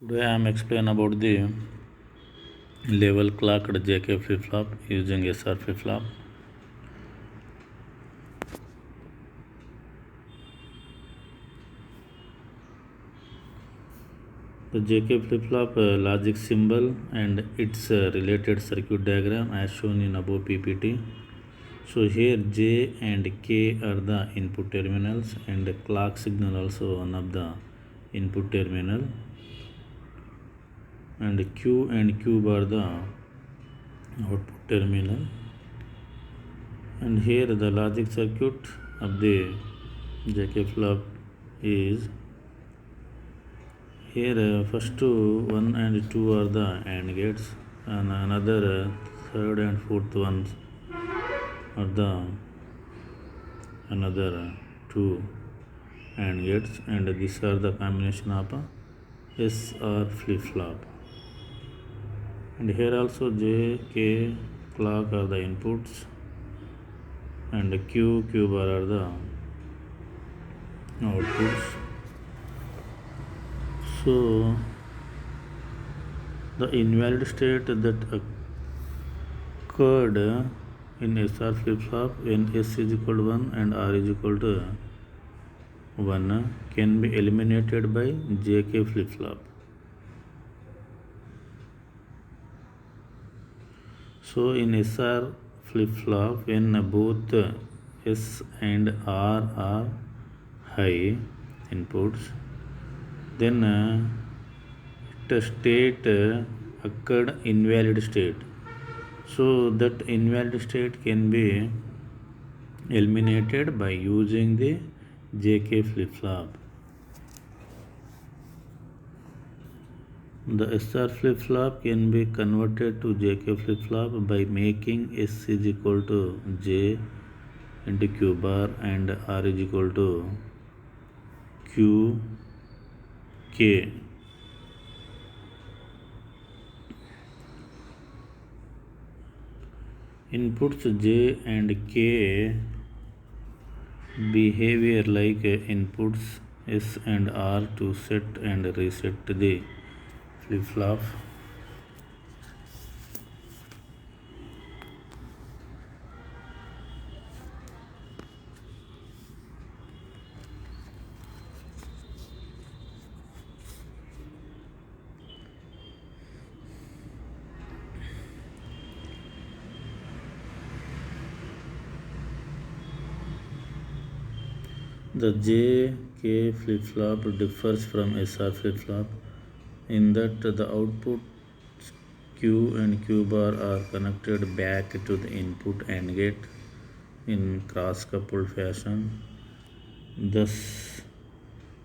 Today I am explain about the level clocked JK flip flop using SR flip flop. The JK flip flop logic symbol and its related circuit diagram as shown in above PPT. So here J and K are the input terminals and the clock signal also one of the input terminal, and Q and Q are the output terminal. And here the logic circuit of the JK flop is here. First 1 and 2 are the AND gates, and another third and fourth ones are the another 2 AND gates, and these are the combination of a SR flip flop. And here also J, K, clock are the inputs, and Q bar are the outputs. So the invalid state that occurred in SR flip flop when S is equal to 1 and R is equal to 1 can be eliminated by JK flip flop. So in SR flip flop, when both S and R are high inputs, then the state occurred invalid state. So that invalid state can be eliminated by using the JK flip flop. The SR flip flop can be converted to JK flip flop by making S is equal to J into Q bar and R is equal to Q K. Inputs J and K behavior like inputs S and R to set and reset the flip flop. The JK flip flop differs from SR flip flop in that the output Q and Q bar are connected back to the input AND gate in cross-coupled fashion. Thus,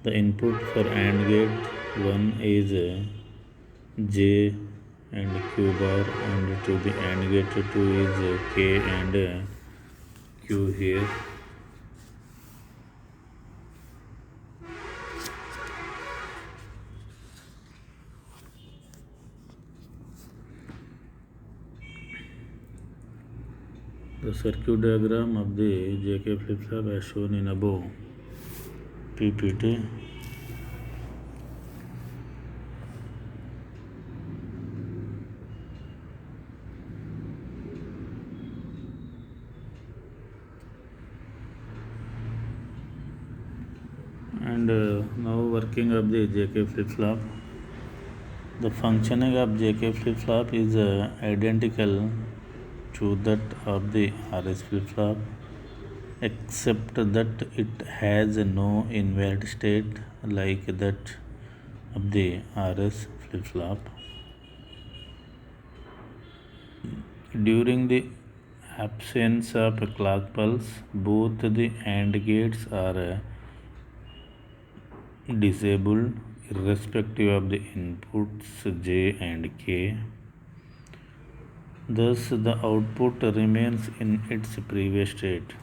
the input for AND gate 1 is J and Q bar, and to the AND gate 2 is K and Q here. The circuit diagram of the JK flip flop as shown in above PPT. And now working of the JK flip flop. The functioning of JK flip flop is identical to that of the RS flip flop, except that it has no invalid state like that of the RS flip flop. During the absence of a clock pulse, both the AND gates are disabled irrespective of the inputs J and K. Thus, the output remains in its previous state.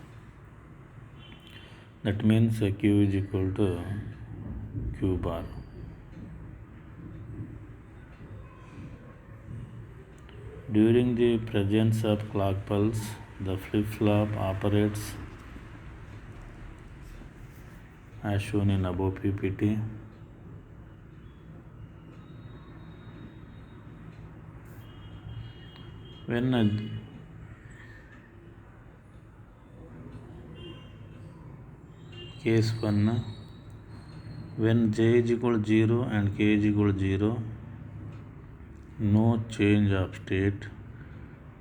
That means Q is equal to Q bar. During the presence of clock pulse, the flip flop operates as shown in above PPT. When case 1, when j is equal to 0 and k is equal to 0, no change of state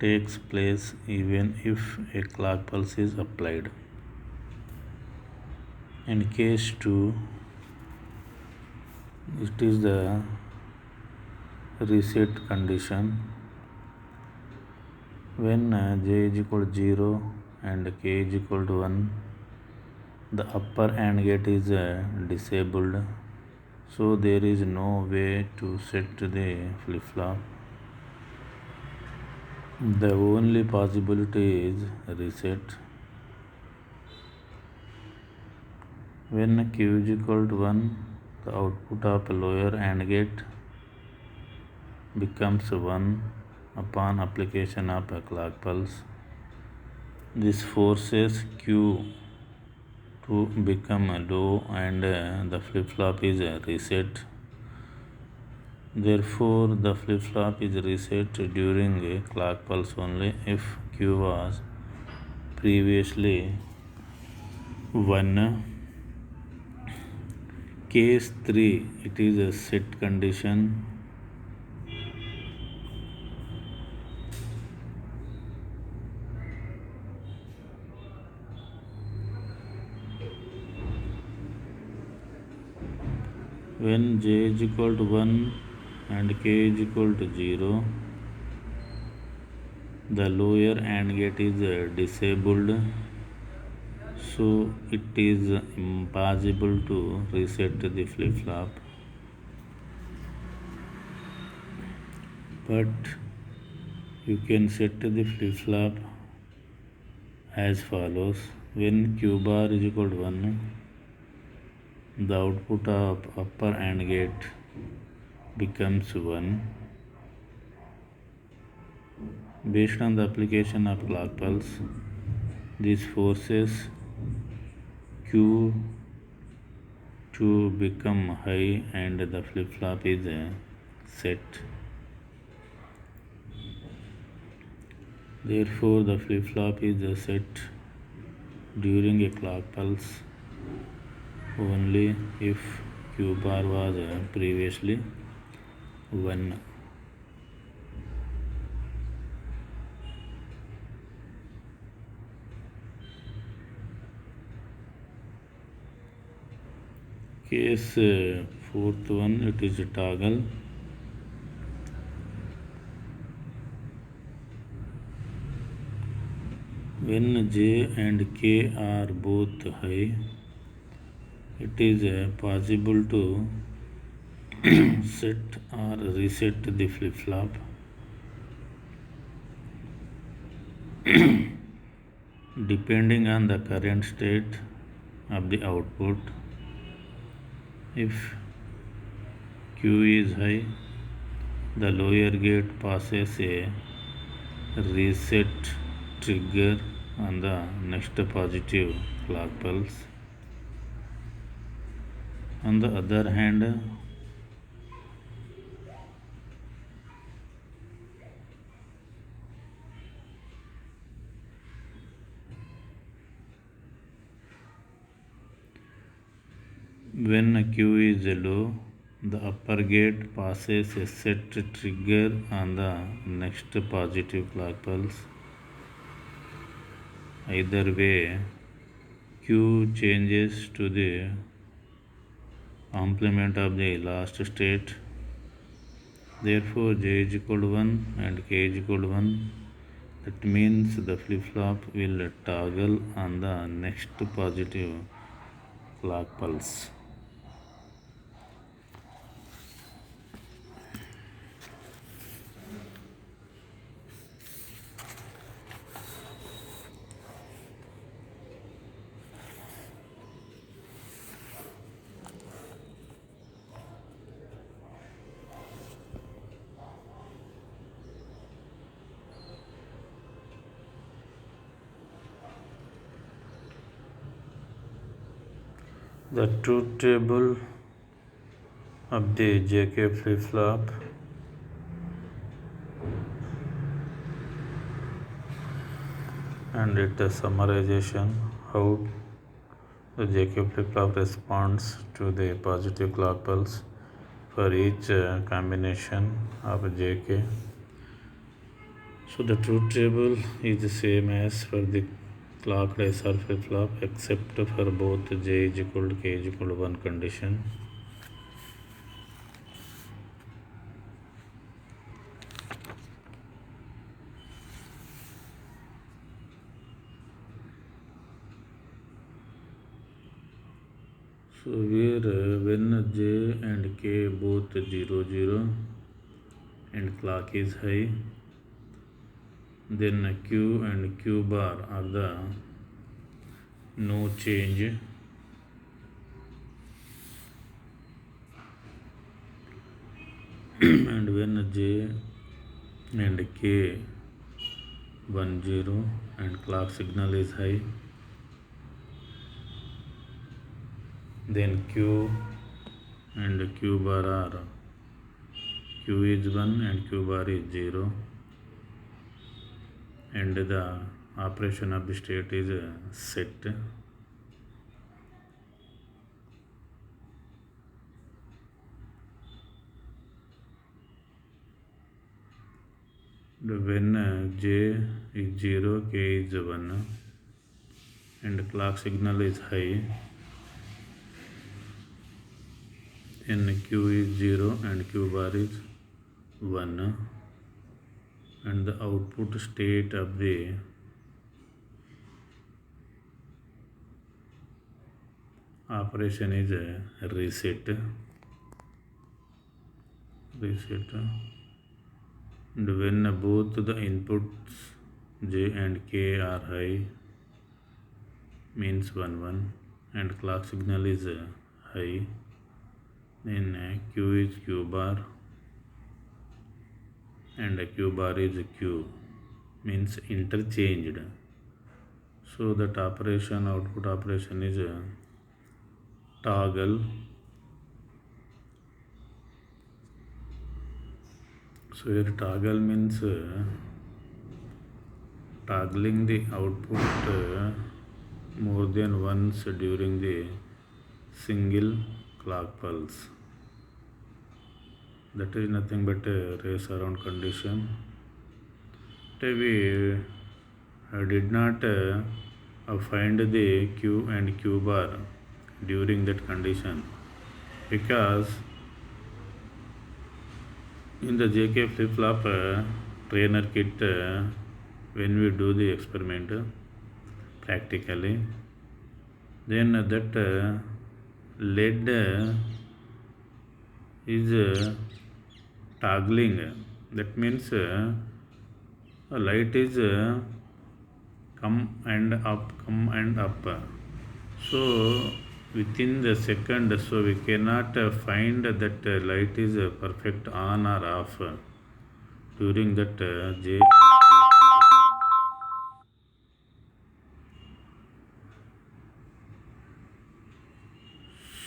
takes place even if a clock pulse is applied. In case 2, it is the reset condition. When j is equal to 0 and k is equal to 1, the upper AND gate is disabled, so there is no way to set the flip-flop. The only possibility is reset. When q is equal to 1, the output of lower AND gate becomes 1 upon application of a clock pulse. This forces q to become low and the flip-flop is reset. Therefore, the flip-flop is reset during a clock pulse only if q was previously 1. Case 3, it is a set condition. When j is equal to 1 and k is equal to 0, the lower AND gate is disabled, so it is impossible to reset the flip-flop. But you can set the flip-flop as follows. When q bar is equal to 1, the output of upper AND gate becomes 1. Based on the application of clock pulse, this forces q to become high and the flip-flop is set. Therefore, the flip-flop is set during a clock pulse only if q bar was previously 1. Case 4th one, it is a toggle. When j and k are both high, it is possible to set or reset the flip-flop. Depending on the current state of the output. If q is high, the lower gate passes a reset trigger on the next positive clock pulse. On the other hand, when q is low, the upper gate passes a set trigger on the next positive clock pulse. Either way, q changes to the complement of the last state. Therefore, j is equal to 1 and k is equal to 1. That means the flip-flop will toggle on the next positive clock pulse. The truth table of the JK flip-flop. and it summarization how the JK flip-flop responds to the positive clock pulse for each combination of JK. So the truth table is the same as for the clocked SR flip-flop except for both J is equal to K is equal to 1 condition. So here when J and K both 0 0 and clock is high, then Q and Q bar are the no change, and when J and K 1 0 and clock signal is high, then Q and Q bar are Q is 1 and Q bar is 0, and the operation of the state is set. When J is 0, K is 1 and clock signal is high, then Q is 0 and Q bar is 1, and the output state of the operation is reset. And when both the inputs J and K are high, means 1 1, and clock signal is high, then Q is Q bar and Q bar is Q, means interchanged. So that operation, output operation is toggle. So here toggle means toggling the output more than once during the single clock pulse. That is nothing but a race around condition. We did not find the Q and Q bar during that condition, because in the JK flip-flop trainer kit, when we do the experiment practically, then that lead is toggling. That means a light is come and up. So within the second, so we cannot find that light is perfect on or off during that J.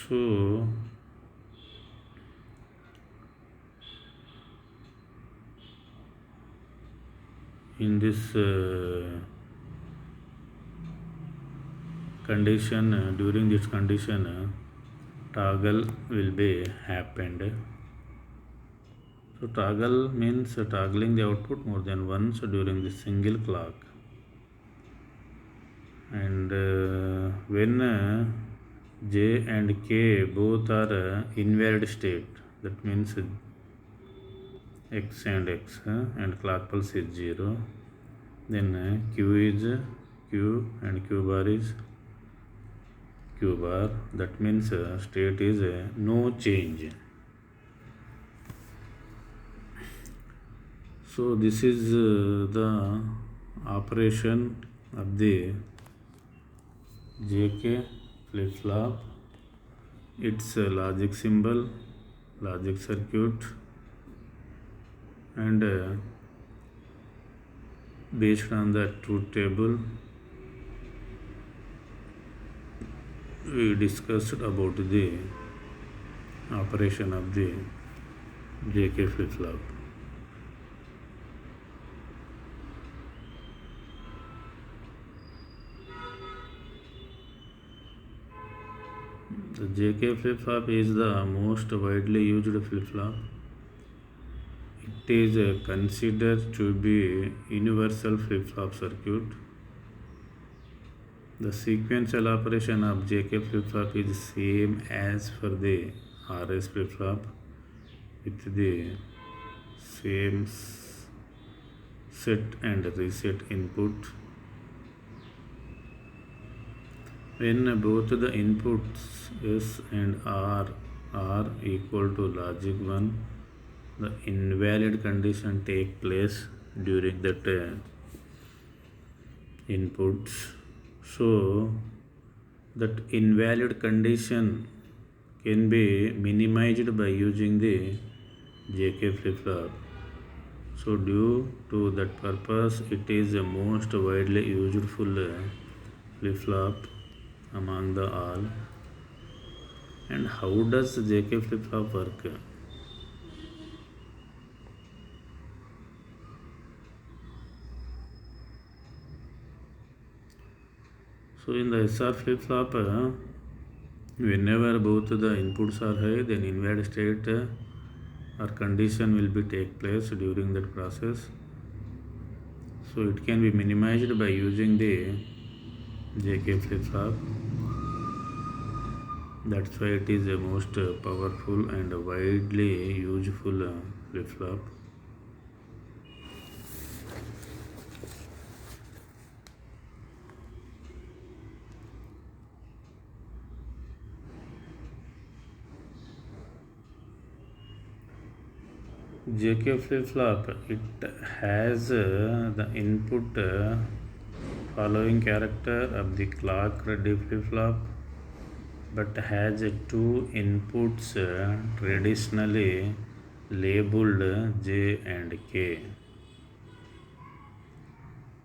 So in this condition, during this condition, toggle will be happened. So toggle means toggling the output more than once during the single clock. And when J and K both are invalid state, that means X and X and clock pulse is 0, then Q is Q and Q bar is Q bar. That means state is no change. So this is the operation of the JK flip-flop. Its logic symbol, logic circuit, and based on the truth table, we discussed about the operation of the JK flip-flop. JK flip-flop is the most widely used flip-flop. It is considered to be universal flip-flop circuit. The sequential operation of JK flip-flop is same as for the RS flip-flop with the same set and reset input. When both the inputs S and R are equal to logic 1, the invalid condition take place during that inputs. So that invalid condition can be minimized by using the JK flip-flop. So due to that purpose, it is the most widely used flip-flop among the all. And how does JK flip-flop work? So in the SR flip-flop, whenever both the inputs are high, then invalid state or condition will be take place during that process. So it can be minimized by using the JK flip-flop. That's why it is the most powerful and widely useful flip-flop. JK flip-flop, it has the input following character of the clock D flip-flop, but has two inputs traditionally labeled J and K.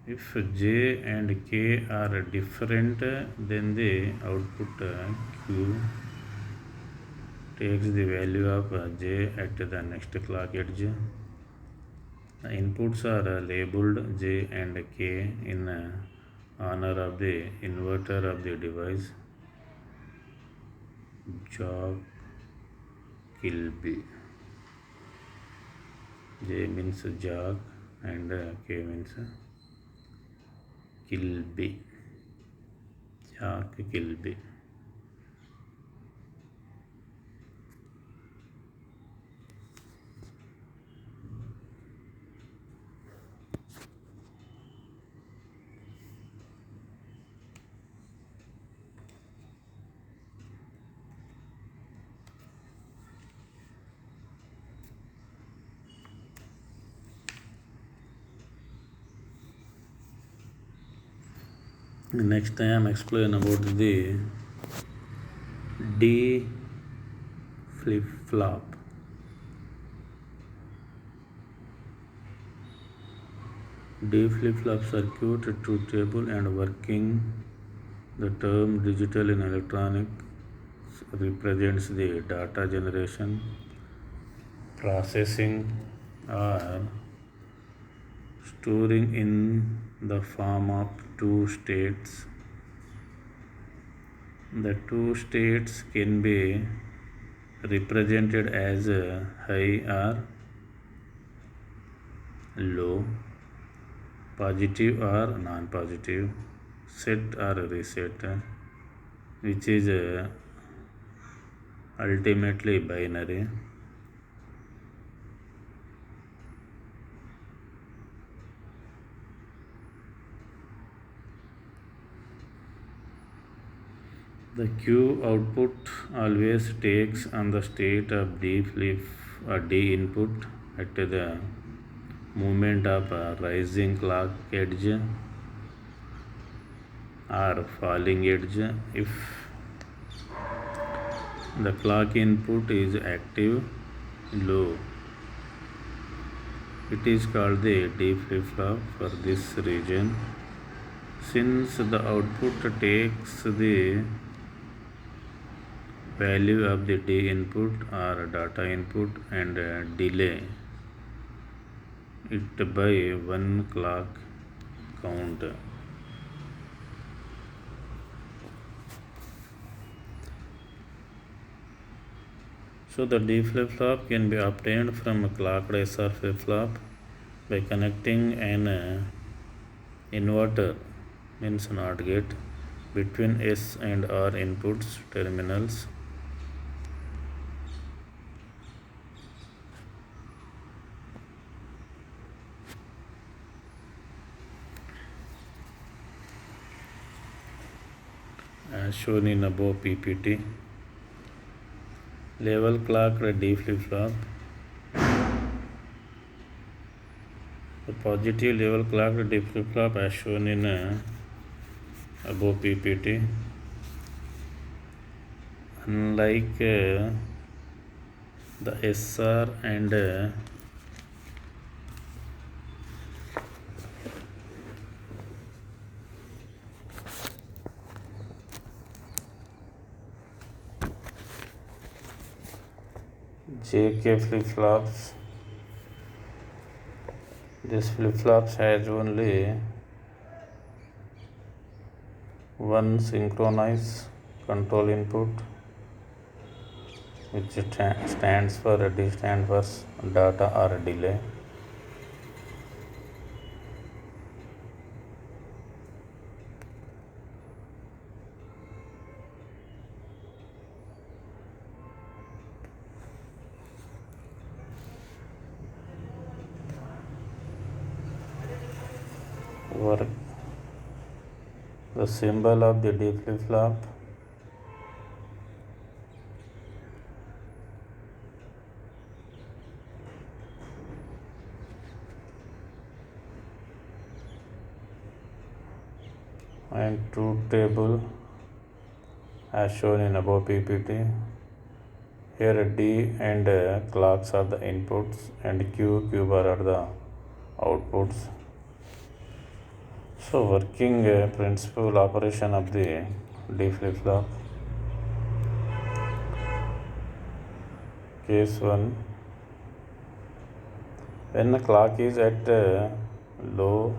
If J and K are different, then the output Q takes the value of J at the next clock edge. The inputs are labeled J and K in honor of the inverter of the device, Jock Kilby. J means Jock and K means Kilby. Jock Kilby. Next I am explain about the D flip-flop. D flip-flop circuit, truth table and working. The term digital in electronics represents the data generation, processing or storing in the form of two states. The two states can be represented as high or low, positive or non-positive, set or reset, which is ultimately binary. The Q output always takes on the state of D flip or D input at the movement of a rising clock edge or falling edge. If the clock input is active low, it is called the D flip-flop for this region. Since the output takes the value of the D input or data input and delay it by one clock count. So the D flip-flop can be obtained from a clocked SR flip-flop by connecting an inverter, means NOT gate, between S and R inputs terminals. As shown in above PPT. Level clocked D flip-flop. The positive level clocked D flip-flop as shown in above PPT. Unlike the SR and JK flip-flops, this flip-flops has only one synchronous control input, which stands for D stands for data or delay. Work the symbol of the D flip-flop. And truth table as shown in above PPT. Here D and clocks are the inputs and Q bar are the outputs. So working principal operation of the D flip-flop. Case 1. When the clock is at low,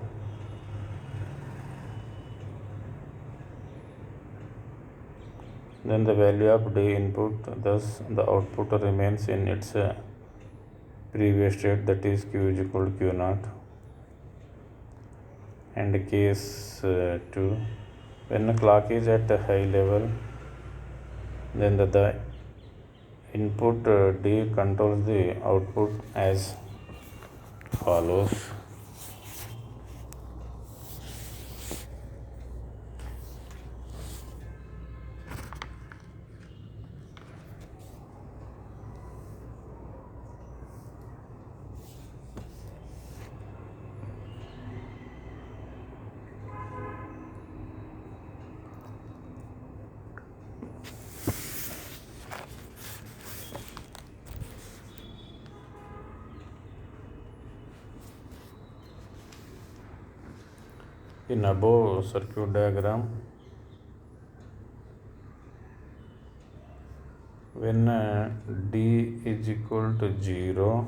then the value of D input, thus the output remains in its previous state, that is Q is equal to Q naught. And case 2, when the clock is at a high level, then the input D controls the output as follows. In above circuit diagram, when D is equal to 0,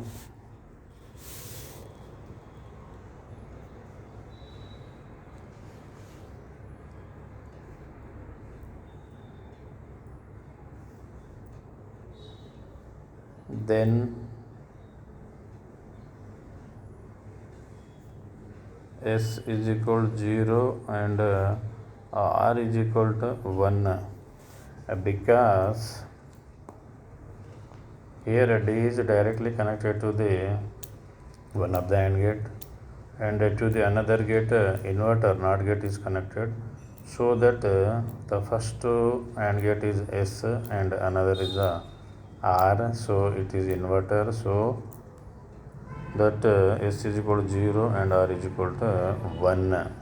then S is equal to 0 and R is equal to 1, because here D is directly connected to the one of the AND gate, and to the another gate inverter NOT gate is connected, so that the first AND gate is S and another is the R, so it is inverter, so that S is equal to 0 and R is equal to 1.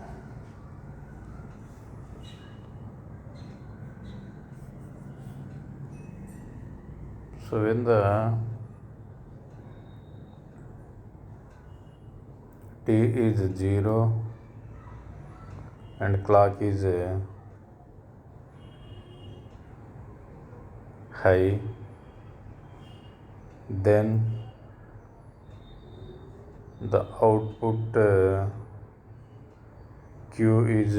So when the T is 0 and clock is high, then the output Q is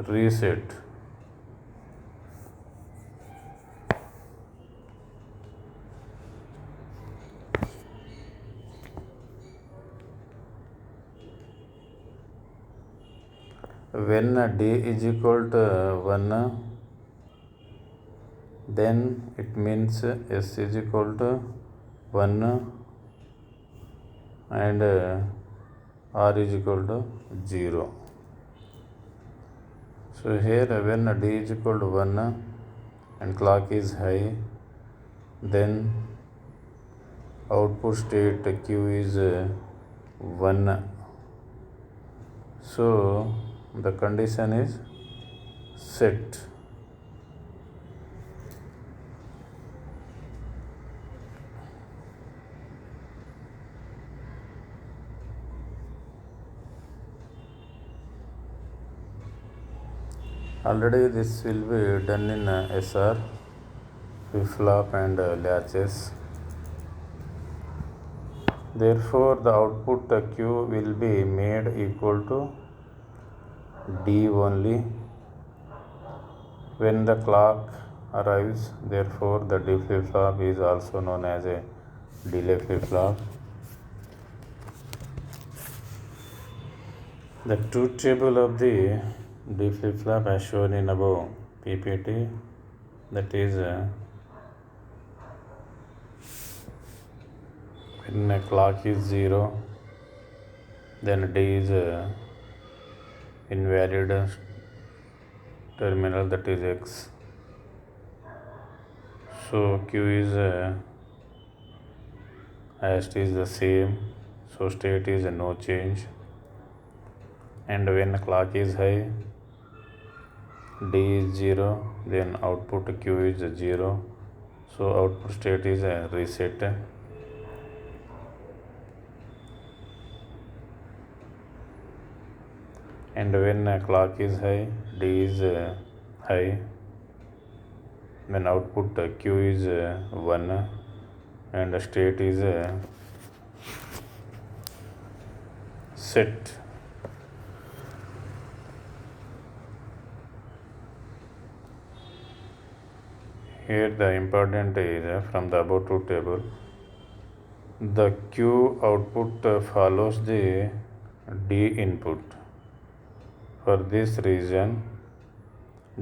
reset. When D is equal to 1, then it means S is equal to 1 and R is equal to 0. So here when D is equal to 1 and clock is high, then output state Q is 1. So the condition is set. Already this will be done in SR, flip-flop and latches. Therefore, the output Q will be made equal to D only when the clock arrives. Therefore, the D flip-flop is also known as a delay flip-flop. The truth table of the D flip-flop as shown in above PPT, that is when a clock is 0, then D is invalid terminal, that is X. So Q is as it is the same, so state is no change. And when clock is high, D is 0, then output Q is 0, so output state is reset. And when clock is high, D is high, then output Q is 1 and state is set. Here the important is from the above truth table, the Q output follows the D input. For this reason,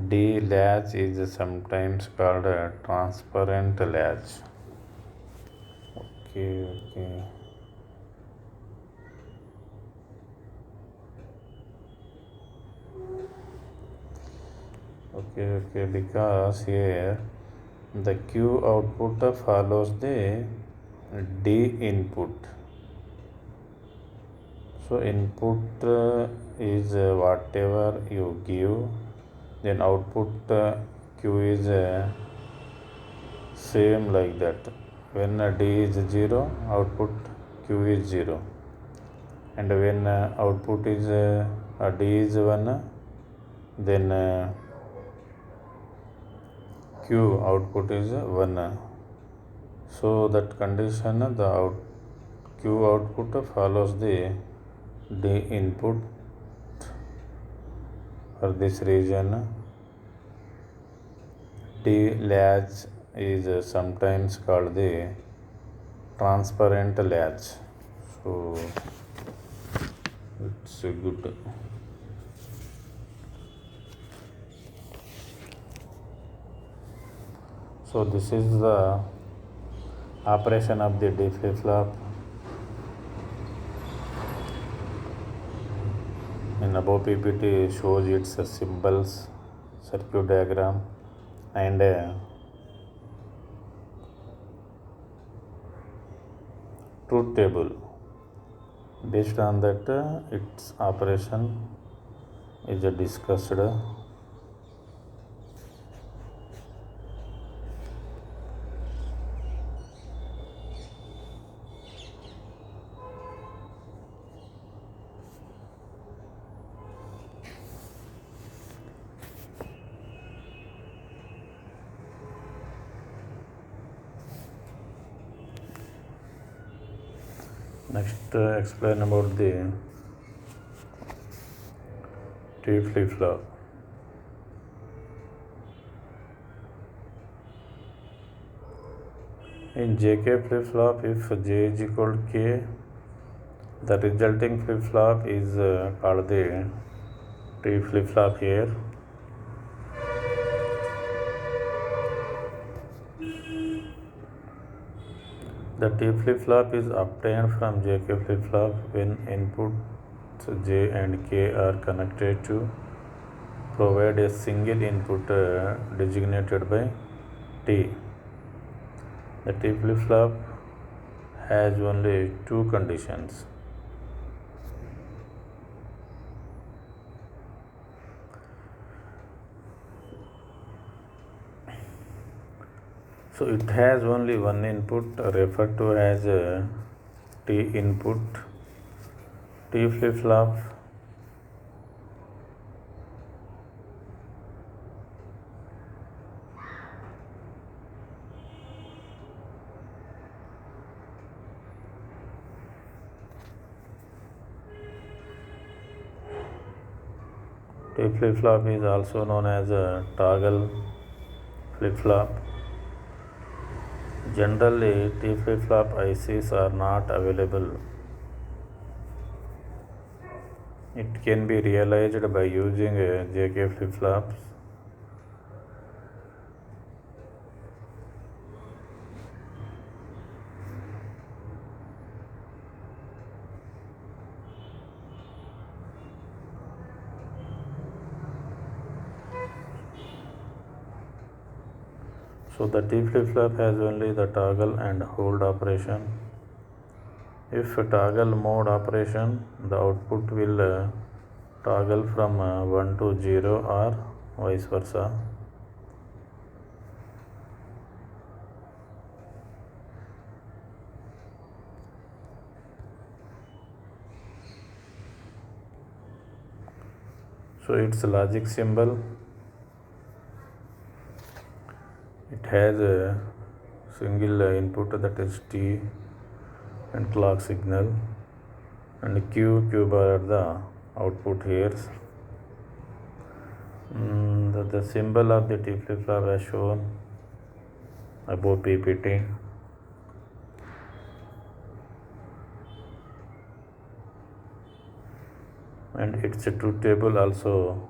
D latch is sometimes called a transparent latch. Okay. Because here the Q output follows the D input. So input is whatever you give, then output Q is same like that. When D is 0, output Q is 0. And when output is D is 1, then Q output is 1. So that condition, the Q output follows the D input. For this reason, D latch is sometimes called the transparent latch. So it's good. So this is the operation of the D flip-flop. In above PPT shows its symbols, circuit diagram and truth table. Based on that, its operation is discussed. Next, explain about the T flip-flop. In JK flip-flop, if J is equal to K, the resulting flip-flop is called the T flip-flop here. The T flip-flop is obtained from JK flip-flop when inputs J and K are connected to provide a single input designated by T. The T flip-flop has only two conditions. So it has only one input referred to as T input. T flip-flop T flip-flop is also known as a toggle flip-flop. Generally, T flip-flop ICs are not available. It can be realized by using JK flip-flops. So the T flip-flop has only the toggle and hold operation. If toggle mode operation, the output will toggle from 1 to 0 or vice versa. So its logic symbol, it has a single input, that is T, and clock signal, and Q bar are the output here. The symbol of the T flip-flop as shown above PPT. And its truth table also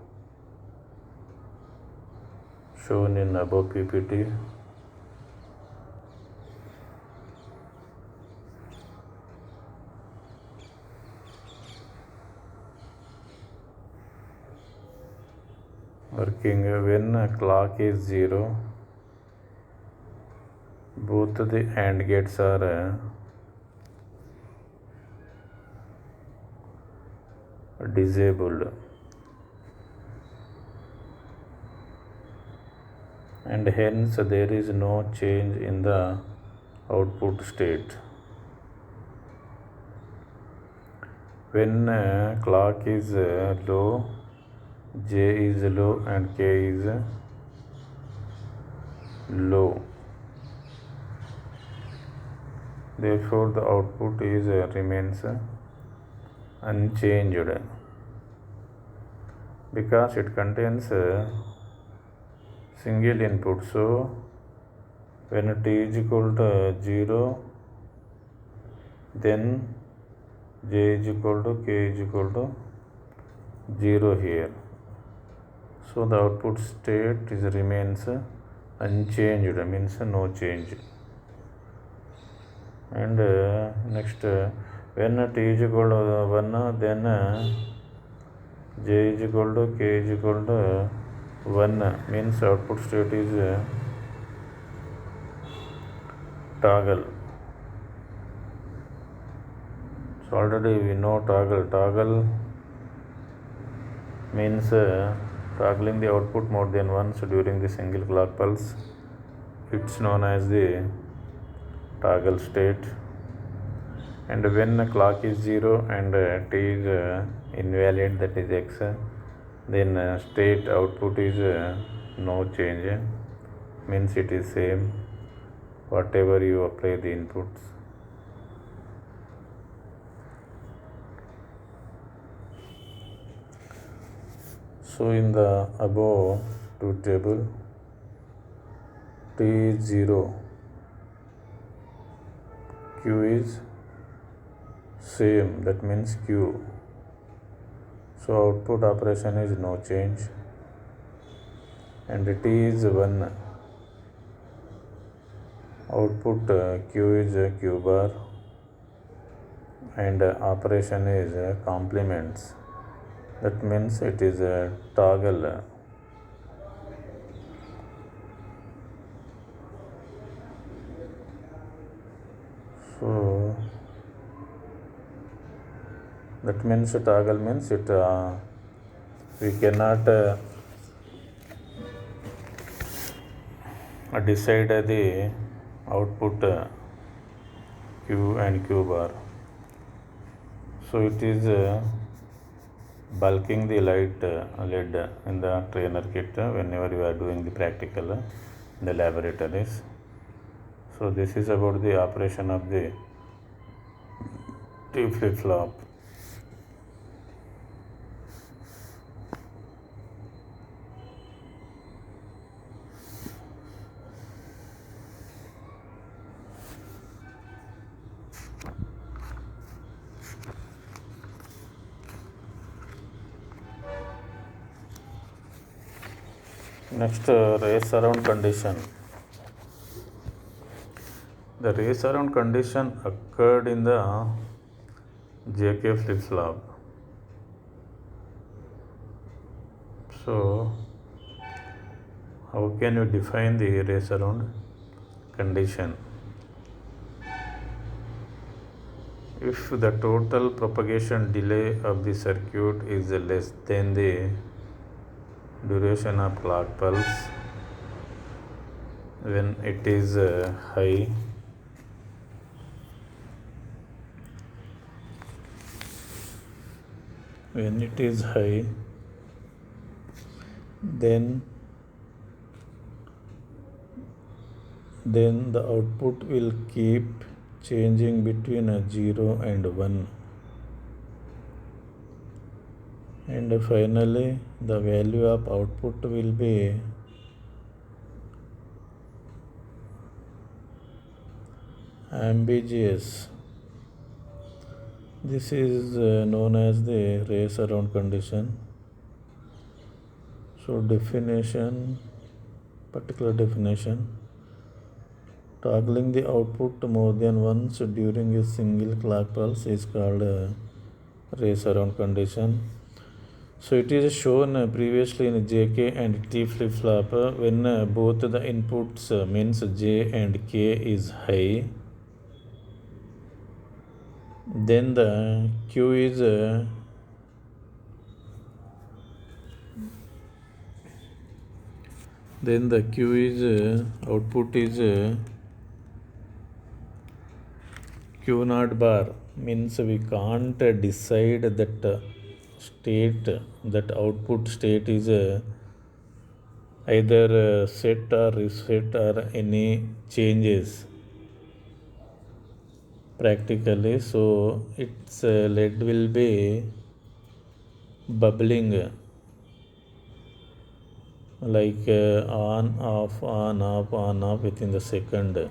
shown in above PPT. Working when clock is 0, both the AND gates are disabled, and hence there is no change in the output state. When clock is low, J is low and K is low. Therefore, the output is remains unchanged because it contains a single input. So, when T is equal to 0, then J is equal to K is equal to 0 here. So the output state remains unchanged, means no change. And next, when T is equal to 1, then J is equal to K is equal to 1, means output state is toggle. So already we know toggle means toggling the output more than once during the single clock pulse. It's known as the toggle state. And when the clock is 0 and T is invalid, that is X, then state output is no change, means it is same whatever you apply the inputs. So in the above truth table, T is 0, Q is same, that means Q. So output operation is no change, and it is 1. Output Q is Q bar, and operation is complements. That means it is a toggle. So that means toggle means it we cannot decide the output Q and Q bar. So it is bulking the light LED in the trainer kit whenever you are doing the practical in the laboratories. So this is about the operation of the T flip-flop. Next, race around condition. The race around condition occurred in the JK flip-flop. So, how can you define the race around condition? If the total propagation delay of the circuit is less than the duration of clock pulse, when it is high, then the output will keep changing between a 0 and 1, and finally the value of output will be ambiguous. This is known as the race around condition. So particular definition: toggling the output more than once during a single clock pulse is called a race around condition. So it is shown previously in JK and T flip-flop when both the inputs means J and K is high, then the Q is output is Q naught bar, means we can't decide that state, that output state is either set or reset or any changes practically. So its LED will be bubbling like on off within the second.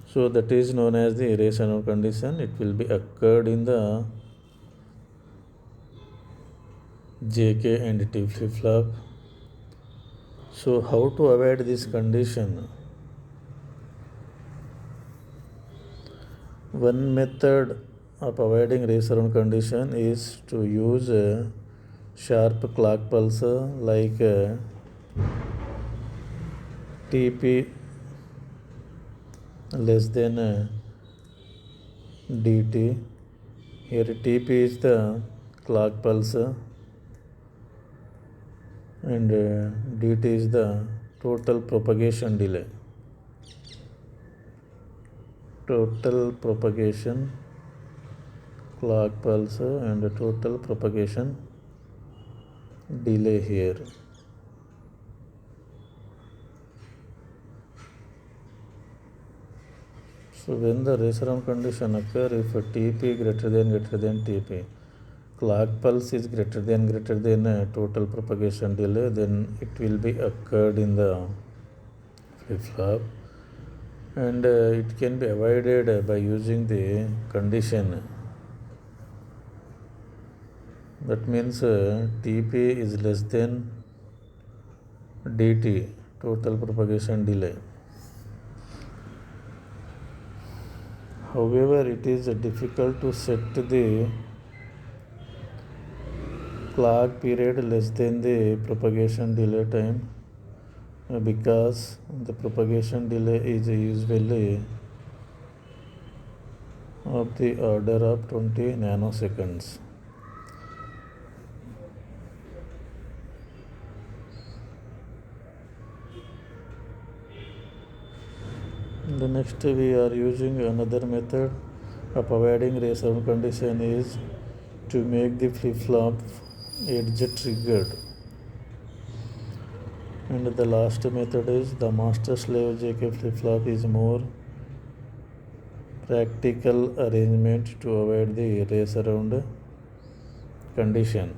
So that is known as the race around condition. It will be occurred in the JK and T flip-flop. So how to avoid this condition? One method of avoiding race around condition is to use a sharp clock pulse like TP less than dt. Here TP is the clock pulse and dt is the total propagation delay. Total propagation clock pulse and total propagation delay here. So when the race around condition occur, if Tp greater than Tp, clock pulse is greater than total propagation delay, then it will be occurred in the flip-flop, and it can be avoided by using the condition That means TP is less than DT, total propagation delay. However, it is difficult to set the clock period less than the propagation delay time because the propagation delay is usually of the order of 20 nanoseconds. The next we are using another method of avoiding resound condition is to make the flip-flop edge triggered. And the last method is the master-slave JK flip-flop is more practical arrangement to avoid the race around condition.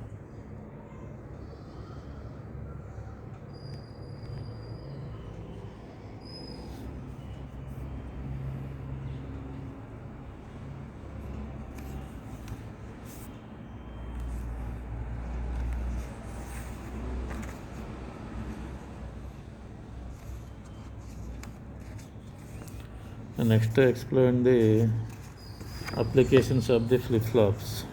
Next, to explain the applications of the flip-flops.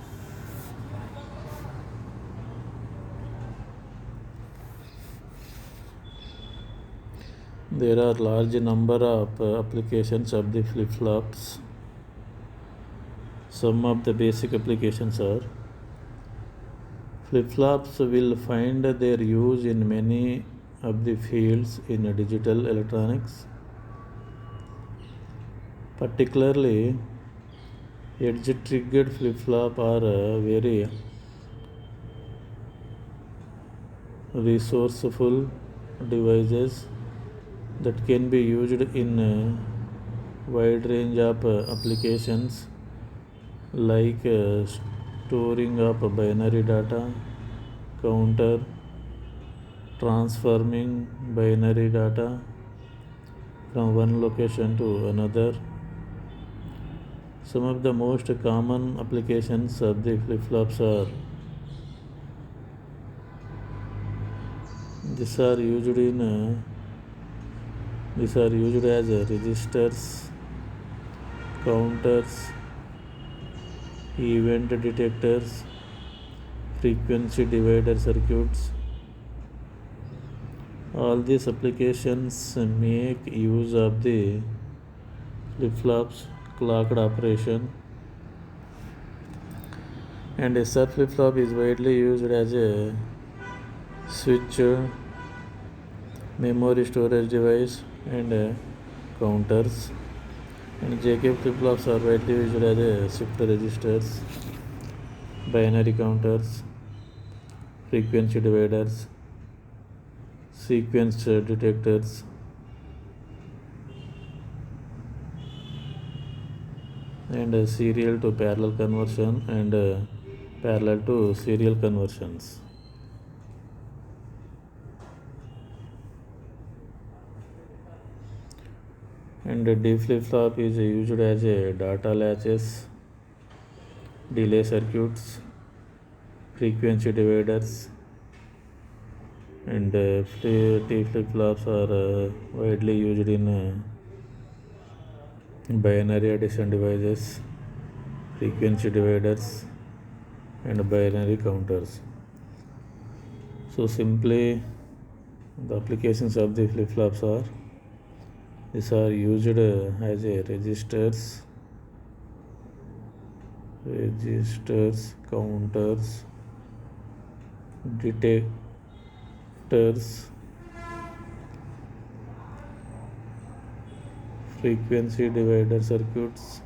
There are large number of applications of the flip-flops. Some of the basic applications are: flip-flops will find their use in many of the fields in digital electronics. Particularly, edge-triggered flip-flop are very resourceful devices that can be used in a wide range of applications like storing of binary data, counter, transforming binary data from one location to another. Some of the most common applications of the flip-flops are: these are used as registers, counters, event detectors, frequency divider circuits. All these applications make use of the flip-flops clocked operation, and a SR flip-flop is widely used as a switch, memory storage device, and counters. And JK flip-flops are widely used as a shift registers, binary counters, frequency dividers, sequence detectors, and serial to parallel conversion and parallel to serial conversions. And the D flip-flop is used as a data latches, delay circuits, frequency dividers, and T flip-flops are widely used in binary addition devices, frequency dividers, and binary counters. So simply, the applications of the flip-flops are: these are used as a registers, counters, detectors, frequency divider circuits,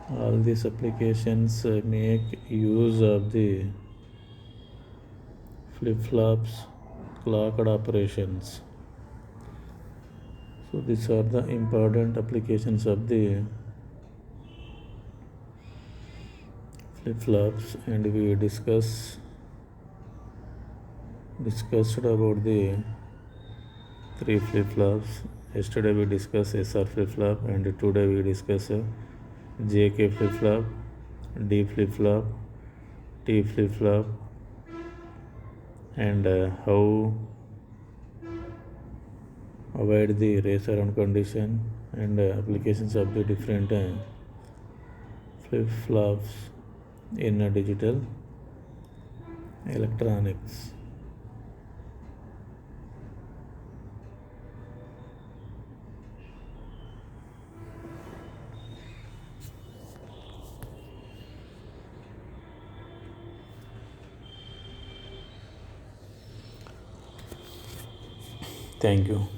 all these applications make use of the flip-flops clocked operations. So these are the important applications of the flip-flops, and we discussed about the 3 flip-flops: Yesterday we discussed SR flip flop, and today we discuss JK flip flop, D flip flop, T flip flop, and how avoid the race around condition, and applications of the different flip flops in digital electronics. Thank you.